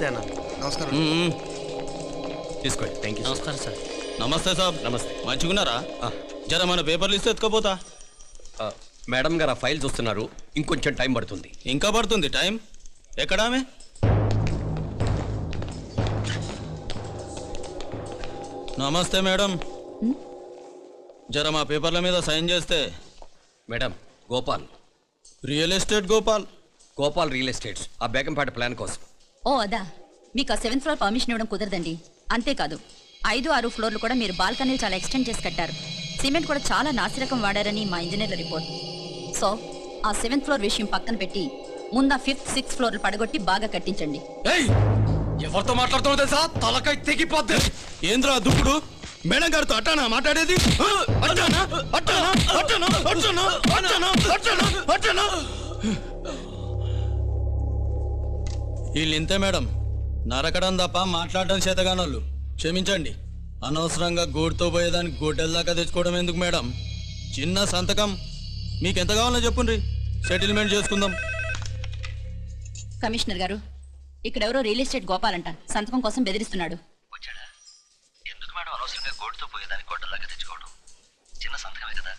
నమస్తే అన్న. నమస్కారం. తీసుకోండి. Thank you. నమస్కారం సార్. నమస్తే సాబ్. నమస్తే. మంచిగున్నారా? జర మన పేపర్లు ఇస్తే ఎత్తుకోపోతా. మేడం గారు ఆ ఫైల్ చూస్తున్నారు, ఇంకొంచెం టైం పడుతుంది. ఇంకా పడుతుంది టైం? ఎక్కడామే? నమస్తే మేడం. జర మా పేపర్ల మీద సైన్ చేస్తే. Madam, Gopal, real estate Gopal. Gopal real estates, ఆ బేగంపేట ప్లాన్ కోసం. ఓ అదా, మీకు ఆ 7th ఫ్లోర్ పర్మిషన్ ఇవ్వడం కుదరదండి. అంతేకాదు 5, 6 ఫ్లోర్లు కూడా మీరు బాల్కనీలు చాలా ఎక్స్టెండ్ చేసి కట్టారు. సిమెంట్ కూడా చాలా నాసిరకం వాడారని మా ఇంజనీర్ల రిపోర్ట్. సో ఆ 7th ఫ్లోర్ విషయం పక్కన పెట్టి ముందు ఆ 5th, 6th ఫ్లోర్లు పడగొట్టి బాగా కట్టించండి. ఎవరితో మాట్లాడుతున్నావు తెలుసా? తలకాయ తెగిపోద్ది. ఏంద్రా దుప్పుడు? మేడం గారితో అట్టానా మాట్లాడేది? వీళ్ళు ఇంతే మేడం, నరకడం తప్ప మాట్లాడడం చేతగానోళ్ళు. క్షమించండి, అనవసరంగా గోడుతో పోయేదానికి గోటెల దాకా తెచ్చుకోవడం ఎందుకు మేడం? చిన్న సంతకం మీకు ఎంత కావాలో చెప్పుండ్రి, సెటిల్మెంట్ చేసుకుందాం. కమిషనర్ గారు, ఇక్కడెవరో రియల్ ఎస్టేట్ గోపాలంట సంతకం కోసం బెదిరిస్తున్నాడు. ఎందుకు మేడం అనవసరంగా గోటుతో పోయేదానికి గొడ్డలాగా తెచ్చుకోవడం? చిన్న సంతకమే కదా.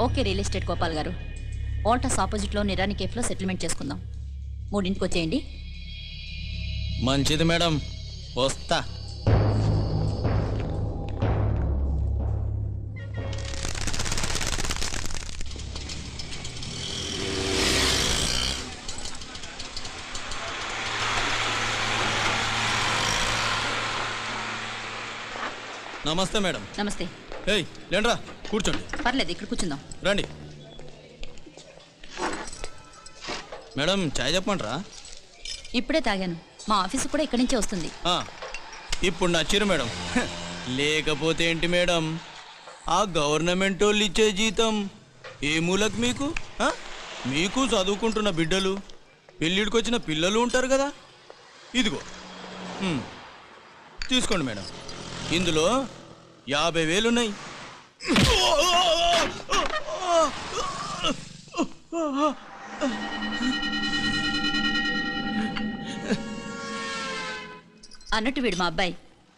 ఓకే రియల్ ఎస్టేట్ గోపాల్ గారు, ఆల్టాస్ ఆపోజిట్లో నిరాని కేఫ్లో సెటిల్మెంట్ చేసుకుందాం. 3ంటికి వచ్చేయండి. మంచిది మేడం, వస్తా. నమస్తే మేడం. నమస్తే. ఏయ్ లేండ్రా, కూర్చోండి. పర్లేదు, ఇక్కడ కూర్చుందాం. రండి మేడం, చాయ్ చెప్పమంటారా? ఇప్పుడే తాగాను. మా ఆఫీసు కూడా ఇక్కడి నుంచే వస్తుంది. ఇప్పుడు నచ్చిరు మేడం. లేకపోతే ఏంటి మేడం, ఆ గవర్నమెంట్ వాళ్ళు ఇచ్చే జీతం ఏ మూలకు మీకు? మీకు చదువుకుంటున్న బిడ్డలు, పెళ్ళిడికి వచ్చిన పిల్లలు ఉంటారు కదా. ఇదిగో తీసుకోండి మేడం, ఇందులో 50,000 ఉన్నాయి. అన్నట్టు వీడు మా అబ్బాయి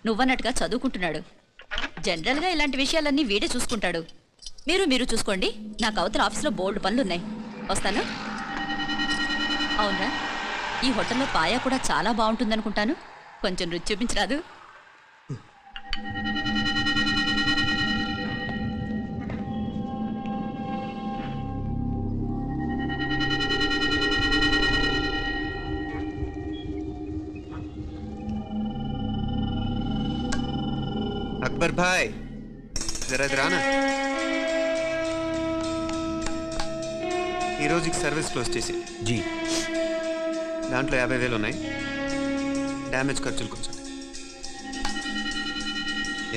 నువ్వన్నట్టుగా చదువుకుంటున్నాడు. జనరల్గా ఇలాంటి విషయాలన్నీ వీడే చూసుకుంటాడు. మీరు చూసుకోండి. నాకు అవతల ఆఫీస్లో బోల్డ్ పనులున్నాయి. వస్తాను. అవునరా, ఈ హోటల్లో పాయా కూడా చాలా బాగుంటుందనుకుంటాను. కొంచెం రుచి చూపించరాదు? అక్బర్ భాయ్, జరా రానా. ఈ రోజుకి సర్వీస్ క్లోజ్ చేసి జీ, దాంట్లో 50,000 ఉన్నాయి. డ్యామేజ్ ఖర్చులు కొంచెం.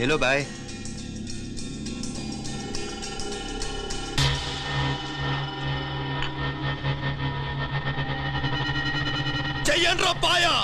ఏలో బాయ్. చెయ్యండి రా పాయా.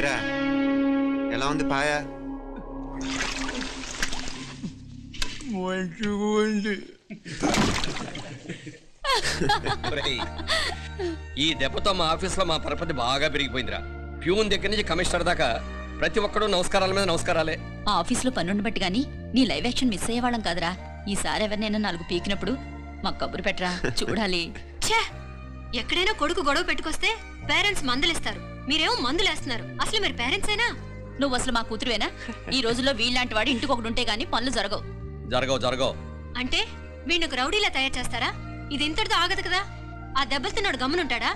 ఏరా ఎలా ఉంది పాయ? మంచిగా ఉంది. ఒరేయ్, ఈ దెబ్బతో మా ఆఫీస్లో మా పరపతి బాగా పెరిగిపోయిందిరా. ప్యూన్ దగ్గర నుంచి కమిషనర్ దాకా ప్రతి ఒక్కడు నమస్కారాల మీద నమస్కారాలే. ఆ ఆఫీస్లో పన్నుండి బట్టి గాని నీ లైవ్ యాక్షన్ మిస్ అయ్యేవాళ్ళం కాదురా. ఈసారి ఎవరినైనా 4 పీకినప్పుడు మాకు కబురు పెట్టరా, చూడాలి. ఛే! ఎక్కడైనా కొడుకు గొడవ పెట్టుకొస్తే పేరెంట్స్ మందులేస్తారు, మీరేమో మందులేస్తున్నారు. అసలు మీరు పేరెంట్సేనా? నువ్వు అసలు మా కూతురువేనా? ఈ రోజుల్లో వీళ్ళంటి వాడు ఇంటికి ఒకటి ఉంటే గానీ పనులు జరగవు. జరగవు. అంటే వీణ్ణకు రౌడీలా తయారు చేస్తారా? ఇది ఇంతటితో ఆగదు కదా. ఆ దెబ్బలు తిన్నాడు గమ్మునుంటాడా?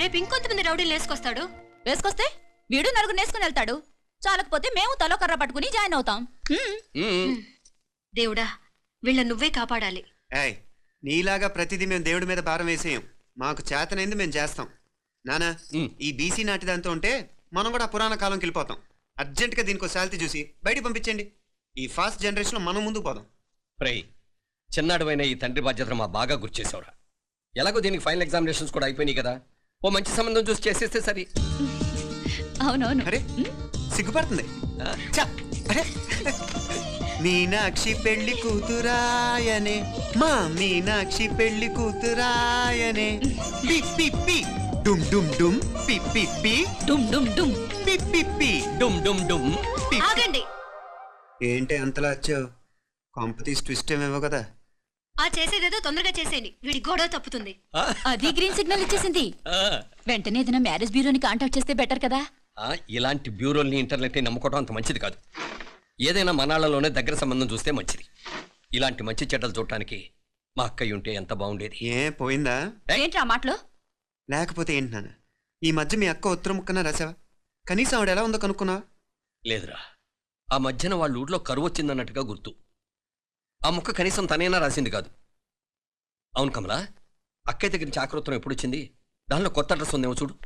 రేపు ఇంకొంతమంది రౌడీలు వేసుకొస్తాడు. వేసుకొస్తే వీడు 4 నేసుకుని వెళ్తాడు. చాలకపోతే మేము తలో కర్ర పట్టుకుని జాయిన్ అవుతాం. దేవుడా, వీళ్ళ నువ్వే కాపాడాలి. ఏయ్, నీలాగా ప్రతిదీ మేము దేవుడి మీద భారం వేసేయం. మాకు చేతనైంది మేము చేస్తాం. నానా, ఈ బీసీ నాటి దాంతో ఉంటే మనం కూడా పురాణ కాలంకి వెళ్ళిపోతాం. అర్జెంటుగా దీనికి శాలిటీ చూసి బయటికి పంపించండి. ఈ ఫాస్ట్ జనరేషన్లో మనం ముందుకు పోదాం. ప్రేయ్, చిన్నాడువైన ఈ తండ్రి బాధ్యతను మా బాగా గుర్చేసావురా. ఎలాగో దీనికి ఫైనల్ ఎగ్జామినేషన్స్ కూడా అయిపోయినాయి కదా, ఓ మంచి సంబంధం చూసి చేసేస్తే సరి. అవునవును. అరే సిగ్గుపడుతుంది. ఛ, అరే మీనాక్షి పెళ్లి కూతురాయనే, మా మీనాక్షి పెళ్లి కూతురాయనే. పి పి పి డుమ్ డుమ్ డుమ్ పి పి పి డుమ్ డుమ్ డుమ్ పి పి పి డుమ్ డుమ్ డుమ్. ఆగండి. ఏంటి అంతలా వచ్చావు? కాంపిటీస్ ట్విస్ట్ ఏమేవో కదా. ఆ చేసేదేదో తొందరగా చేసేయండి, వీడి గొడవ తప్పుతుంది. అది గ్రీన్ సిగ్నల్ ఇచ్చేసింది. వెంటనే ఏదైనా మ్యారేజ్ బ్యూరోని కాంటాక్ట్ చేస్తే బెటర్ కదా. ఇలాంటి బ్యూరోల్ని ఇంటర్నెట్ని నమ్ముకోవడం అంత మంచిది కాదు. ఏదైనా మనాళ్ళలోనే దగ్గర సంబంధం చూస్తే మంచిది. ఇలాంటి మంచి చెడ్డలు చూడటానికి మా అక్కయ్య ఉంటే ఎంత బాగుండేది. ఏ పోయిందా? ఏంట్రా మాటలు? లేకపోతే ఏంటి నాన్న, ఈ మధ్య మీ అక్క ఉత్తరం ముక్కన రాసావా? కనీసం ఆవిడ ఎలా ఉందో కనుక్కున్నావా? లేదురా, ఆ మధ్యన వాళ్ళ ఊర్లో కరువు వచ్చిందన్నట్టుగా గుర్తు. ఆ ముక్క కనీసం తనైనా రాసింది కాదు. అవును కమలా, అక్కయ్య దగ్గర నుంచి ఆకృతం ఎప్పుడు వచ్చింది? దానిలో కొత్త అడ్రస్ ఉందేమో చూడు.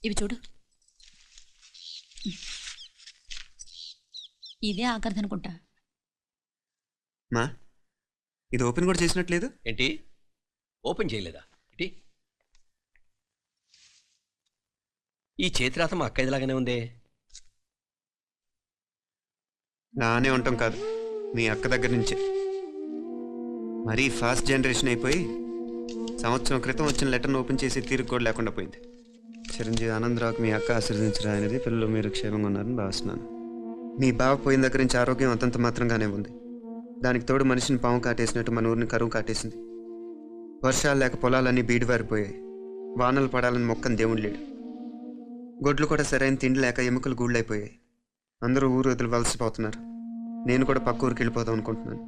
ఇవి చూడు. ఇదే ఆఖరిదనుకుంటా. మా ఇది ఓపెన్ కూడా చేసినట్లేదు. ఏంటి ఓపెన్ చేయలేదా? ఏంటి ఈ చేతిరాత మా అక్కయ్యలాగానే ఉందే. నానే ఉంటాం కాదు, మీ అక్క దగ్గర నుంచే. మరీ ఫాస్ట్ జనరేషన్ అయిపోయి సంవత్సరం క్రితం వచ్చిన లెటర్ను ఓపెన్ చేసి తీరుకు కూడా లేకుండా పోయింది. చిరంజీవి ఆనందరావుకి మీ అక్క ఆశీర్వదించరా అనేది, పిల్లలు మీరు క్షేమంగా ఉన్నారని భావిస్తున్నాను. మీ బావ పోయిన దగ్గర నుంచి ఆరోగ్యం అంతంత మాత్రంగానే ఉంది. దానికి తోడు మనిషిని పాము కాటేసినట్టు మన ఊరిని కరువు కాటేసింది. వర్షాలు లేక పొలాలన్నీ బీడివారిపోయాయి. వానలు పడాలని మొక్కని దేవుడు లేడు. గొడ్లు కూడా సరైన తిండి లేక ఎముకలు గూళ్ళైపోయాయి. అందరూ ఊరు వదిలి వలసిపోతున్నారు. నేను కూడా పక్క ఊరికి వెళ్ళిపోదాం అనుకుంటున్నాను.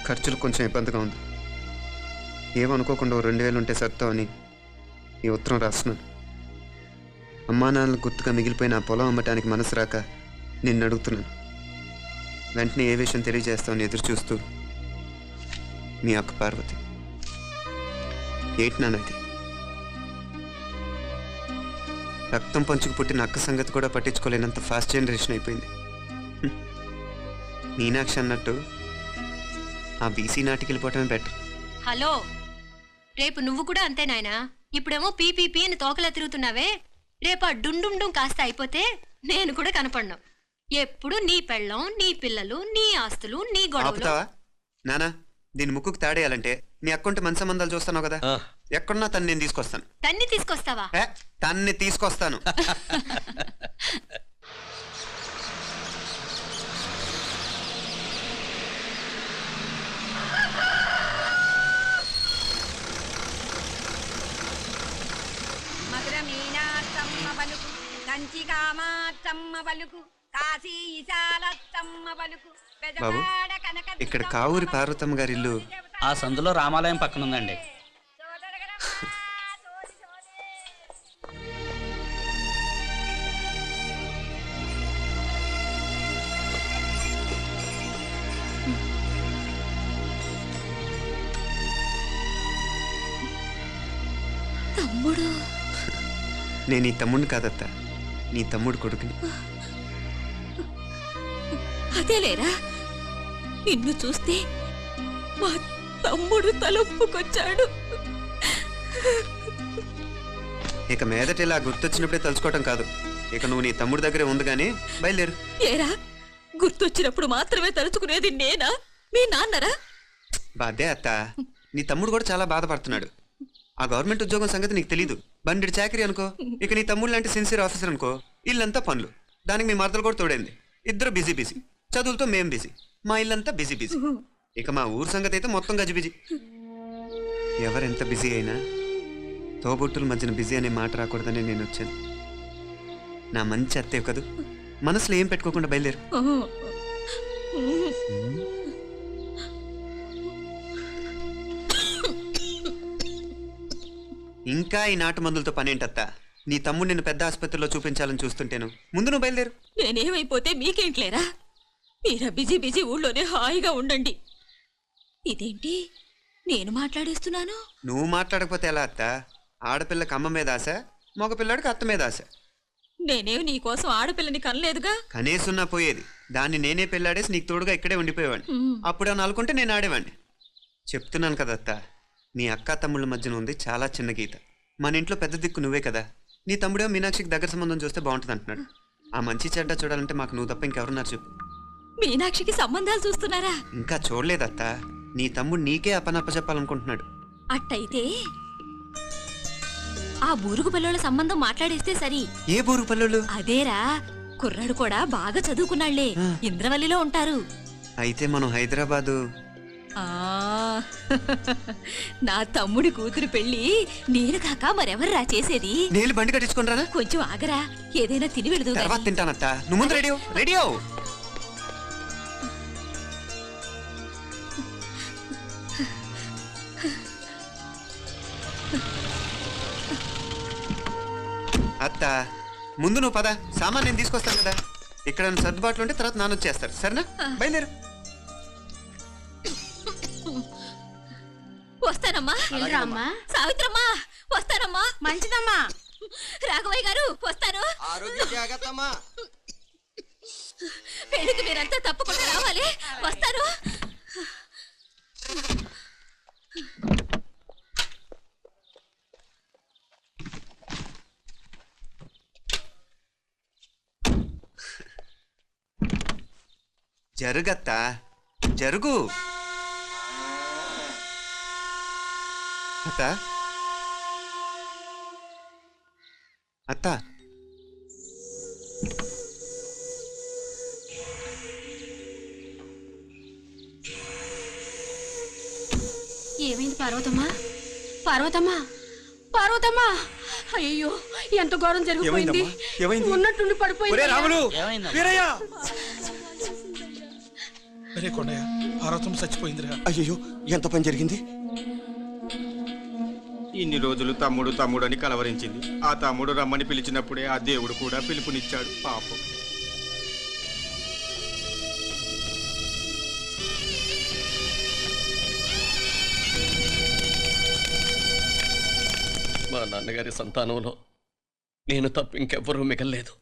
ఖర్చులు కొంచెం ఇబ్బందిగా ఉంది. ఏమనుకోకుండా 2000 ఉంటే సర్తామని ఈ ఉత్తరం రాస్తున్నాను. అమ్మా నాన్నలు గుర్తుగా మిగిలిపోయిన ఆ పొలం అమ్మటానికి మనసు రాక నిన్ను అడుగుతున్నాను. వెంటనే ఏ విషయం తెలియజేస్తామని ఎదురు చూస్తూ మీ అక్క పార్వతి. ఏంటి నాన్న ఇది? రక్తం పంచుకు పుట్టిన అక్క సంగతి కూడా పట్టించుకోలేనంత ఫాస్ట్ జనరేషన్ అయిపోయింది. మీనాక్షి అన్నట్టు ఆ బీసీ నాటికి వెళ్ళిపోవటమే బెటర్. హలో, రేపు నువ్వు కూడా అంతే నాయనా. ఇప్పుడేమో పీపీపీ అని తోకలా తిరుగుతున్నావే, రేపు ఆ డుండుండుం కాస్త అయిపోతే నేను కూడా కనపడ్ను. ఎప్పుడు నీ పెళ్ళం, నీ పిల్లలు, నీ ఆస్తులు, నీ గొడవలు. ఆపుతావా నానా? దీని ముక్కుకు తాడేయాలంటే మీ అక్కంటే మంచి సంబంధాలు చూస్తాను కదా. ఎక్కడున్నా తను నేను తీసుకొస్తాను. తన్ని తీసుకొస్తావా? తన్ని తీసుకొస్తాను. మధుర మీనాత్తమ్మ పలుకు, కంచి కామాత్తమ్మ పలుకు, కాశీ ఈశాలత్తమ్మ పలుకు. బాబు, ఇక్కడ కావూరి పార్వతమ్మ గారి ఇల్లు ఆ సందులో రామాలయం పక్కన ఉందండి. తమ్ముడు? నేను నీ తమ్ముడిని కాదత్తా, నీ తమ్ముడు కొడుకుని. అదేలేరా, నిన్ను చూస్తే మా తమ్ముడు తలొప్పుకొచ్చాడు. ఇక మీదట ఇలా గుర్తొచ్చినప్పుడే తలుచుకోవటం కాదు, ఇక నువ్వు నీ తమ్ముడి దగ్గరే ఉంది కానీ బయలుదేరు. ఏరా, గుర్తొచ్చినప్పుడు మాత్రమే తలుచుకునేది నేనా, మీ నాన్నరా? బాధే అత్త, నీ తమ్ముడు కూడా చాలా బాధపడుతున్నాడు. ఆ గవర్నమెంట్ ఉద్యోగం సంగతి నీకు తెలీదు. బండి చాకరీ అనుకో. ఇక నీ తమ్ముడు లాంటి సిన్సియర్ ఆఫీసర్ అనుకో, ఇల్లంతా పనులు. దానికి మీ మరదలు కూడా తోడైంది. ఇద్దరు బిజీ బిజీ. చదువులతో మేం బిజీ. మా ఇల్లంతా బిజీ బిజీ. ఇక మా ఊరు సంగతి అయితే మొత్తం గజిబిజీ. ఎవరెంత బిజీ అయినా తోబుట్టుల మధ్యన బిజీ అనే మాట రాకూడదని నేను వచ్చాను. నా మంచి అత్తే కదూ, మనసులో ఏం పెట్టుకోకుండా బయలుదేరు. ఇంకా ఈ నాటు మందులతో పనేంటత్తా? నీ తమ్ముడు నిన్ను పెద్ద ఆసుపత్రిలో చూపించాలని చూస్తుంటేను. ముందు నువ్వు బయలుదేరు. నేనేమైపోతే మీకేంట్లేరా? మీరా బిజీ బిజీ ఊళ్ళోనే హాయిగా ఉండండి. ఇదేంటి నేను మాట్లాడేస్తున్నాను? నువ్వు మాట్లాడకపోతే ఎలా అత్త? ఆడపిల్లకి అమ్మ మీద ఆశ, మగపిల్లాడికి అత్త మీద ఆశ. నేనేం నీకోసం ఆడపిల్లని కనలేదుగా. కనేసున్నా పోయేది. దాన్ని నేనే పెళ్ళాడేసి నీకు తోడుగా ఇక్కడే ఉండిపోయేవాడిని. అప్పుడు అని అనుకుంటే నేను ఆడేవాడిని. చెప్తున్నాను కదా అత్త, నీ అక్క తమ్ముళ్ళ మధ్యన ఉంది చాలా చిన్న గీత. మన ఇంట్లో పెద్ద దిక్కు నువ్వే కదా. నీ తమ్ముడే మీనాక్షికి దగ్గర సంబంధం చూస్తే బాగుంటుంది అంటున్నాడు. ఆ మంచి చెడ్డ చూడాలంటే మాకు నువ్వు తప్ప ఇంకెవరున్నారు చెప్పు. మీనాక్షికి సంబంధాలు చూస్తున్నారా? ఇంకా చూడలేదత్త. నీ తమ్ముడు నీకే అపనప్ప చెప్పాలనుకుంటున్నాడు. అట్టయితే ఆ బూరుగు పల్లెల సంబంధం మాట్లాడేస్తే సరి. ఏ బూరుగు పల్లెలు? అదేరా, కుర్రాడు కూడా బాగా చదువుకున్నాళ్లే, ఇంద్రవల్లిలో ఉంటారు. అయితే మనం హైదరాబాదు. నా తమ్ముడి కూతురు పెళ్లి నేను కాక మరెవర్రా చేసేది? నేను బండి కట్టించుకుంటారా? కొంచెం ఆగరా, ఏదైనా తిని వెళదు. తర్వాత తింటానత్త. నువ్వు ముందు రెడీ రెడీ అవు. అత్త ముందు నువ్వు పద. సామాన్ నేను తీసుకొస్తాను కదా. ఇక్కడ సర్దుబాట్లు ఉంటే తర్వాత నాన్న వచ్చేస్తారు. సరేనా? బయలుదేరు. వస్తానమ్మా. అమ్మా, సావిత్రమ్మా వస్తానమ్మా. మంచిదమ్మా. రాఘవయ్య గారు వస్తాను. పెళ్లికి మీరంతా తప్పకుండా రావాలి. వస్తాను. జరుగత్తా, జరుగు. అత్త అత్త ఏమైంది పార్వతమ్మా? పార్వతమ్మా, పార్వతమ్మా! అయ్యో, ఎంత ఘోరం జరిగిపోయింది. ఉన్నట్టుండి పడిపోయింది. పార్వతమ్మ చచ్చిపోయిందిరా. అయ్యో, ఎంత పని జరిగింది? ఇన్ని రోజులు తమ్ముడు తమ్ముడు అని కలవరించింది. ఆ తమ్ముడు రమ్మని పిలిచినప్పుడే ఆ దేవుడు కూడా పిలుపునిచ్చాడు. పాపం. మా నాన్నగారి సంతానంలో నేను తప్ప ఇంకెవ్వరూ మిగల్లేదు.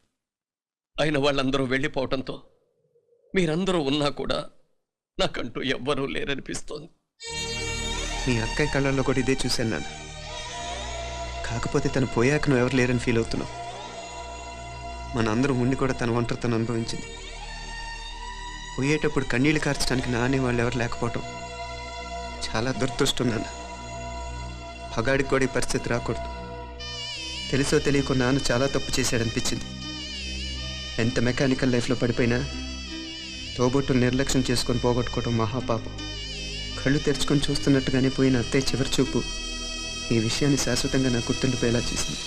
అయిన వాళ్ళందరూ వెళ్ళిపోవటంతో మీరందరూ ఉన్నా కూడా నాకంటూ ఎవ్వరూ లేరనిపిస్తోంది. మీ అక్కయ్య కళ్ళల్లో కూడా ఇదే చూశాను నాన్న. కాకపోతే తను పోయాక నువ్వు ఎవరు లేరని ఫీల్ అవుతున్నావు. మన అందరం ఉండి కూడా తన ఒంటరితను అనుభవించింది. పోయేటప్పుడు కన్నీళ్లు కార్చడానికి నానే వాళ్ళు ఎవరు లేకపోవటం చాలా దురదృష్టం నాన్న. పగాడికి కూడా ఈ పరిస్థితి రాకూడదు. తెలుసో తెలియకో నాన్న చాలా తప్పు చేశాడనిపించింది. ఎంత మెకానికల్ లైఫ్లో పడిపోయినా తోబొట్టును నిర్లక్ష్యం చేసుకొని పోగొట్టుకోవడం మహాపాపం. కళ్ళు తెరుచుకొని చూస్తున్నట్టుగానే పోయిన అత్తయ్య చివరి చూపు ఈ విషయాన్ని శాశ్వతంగా నా గుర్తుండిపోయేలా చేసింది.